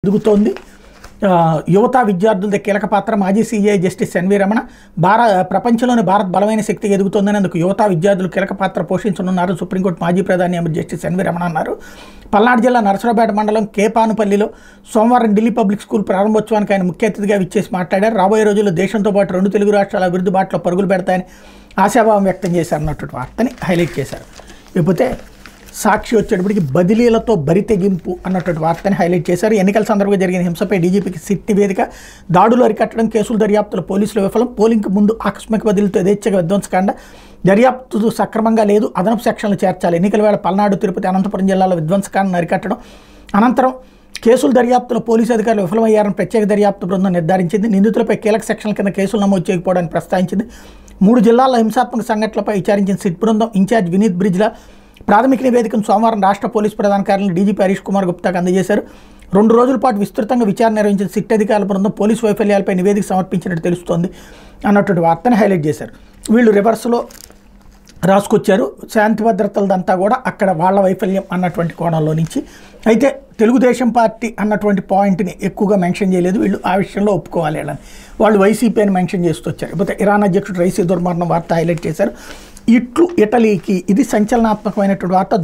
ఎదుగుతోంది. యువత విద్యార్థులదే కీలక పాత్ర. మాజీ సీజే జస్టిస్ ఎన్వి రమణ ప్రపంచంలోని భారత్ బలమైన శక్తిగా ఎదుగుతోందనేందుకు యువత విద్యార్థులు కీలక పాత్ర పోషించనున్నారు సుప్రీంకోర్టు మాజీ ప్రధాని జస్టిస్ ఎన్వి రమణ అన్నారు. పల్నాడు జిల్లా నరసరావుపేట మండలం కేపానుపల్లిలో సోమవారం ఢిల్లీ పబ్లిక్ స్కూల్ ప్రారంభోత్సవానికి ఆయన ముఖ్య అతిథిగా విచ్చేసి మాట్లాడారు. రాబోయే రోజుల్లో దేశంతో పాటు 2 తెలుగు రాష్ట్రాల అభివృద్ధి బాటలో పరుగులు పెడతాయని ఆశాభావం వ్యక్తం చేశారన్నటువంటి వార్తని హైలైట్ చేశారు. ఇకపోతే సాక్షి వచ్చేటప్పటికి బదిలీలతో బరితెగింపు అన్నటువంటి వార్తని హైలైట్ చేశారు. ఎన్నికల సందర్భంగా జరిగిన హింసపై డీజీపీకి సిట్ నివేదిక. దాడులు అరికట్టడం, కేసుల దర్యాప్తులో పోలీసుల విఫలం. పోలింగ్కు ముందు ఆకస్మిక బదిలీలతో యథేచ్ఛగా విధ్వంసకాండ. దర్యాప్తు సక్రమంగా లేదు, అదనపు సెక్షన్లు చేర్చాలి. ఎన్నికల వేళ పల్నాడు, తిరుపతి, అనంతపురం జిల్లాలో విధ్వంసకాండను అరికట్టడం. అనంతరం కేసుల దర్యాప్తులో పోలీసు అధికారులు విఫలమయ్యారని ప్రత్యేక దర్యాప్తు బృందం నిర్ధారించింది. నిందితులపై కీలక సెక్షన్ల కింద కేసులు నమోదు చేయకపోవడానికి ప్రస్తావించింది. 3 జిల్లాల్లో హింసాత్మక సంఘటనలపై విచారించిన సిట్ బృందం ఇన్ఛార్జ్ వినీత్ బ్రిజ్ల ప్రాథమిక నివేదికను సోమవారం రాష్ట్ర పోలీసు ప్రధాన కార్యాలయం డీజీపీ హరీష్ కుమార్ గుప్తాకు అందజేశారు. 2 రోజుల పాటు విస్తృతంగా విచారణ నిర్వహించిన సిట్ అధికారుల బృందం పోలీసు వైఫల్యాలపై నివేదిక సమర్పించినట్టు తెలుస్తోంది అన్నటువంటి వార్తను హైలైట్ చేశారు. వీళ్ళు రివర్స్లో రాసుకొచ్చారు. శాంతి భద్రతలదంతా కూడా అక్కడ వాళ్ళ వైఫల్యం అన్నటువంటి కోణంలో నుంచి. అయితే తెలుగుదేశం పార్టీ అన్నటువంటి పాయింట్ని ఎక్కువగా మెన్షన్ చేయలేదు. వీళ్ళు ఆ విషయంలో ఒప్పుకోవాలి అని వాళ్ళు వైసీపీ అని మెన్షన్ చేస్తూ వచ్చారు. ఇకపోతే ఇరాన్ అధ్యక్షుడు రైసీ దుర్మరణం వార్త హైలైట్ చేశారు. ఇట్లు ఇటలీకి ఇది సంచలనాత్మకమైనటువంటి వార్త.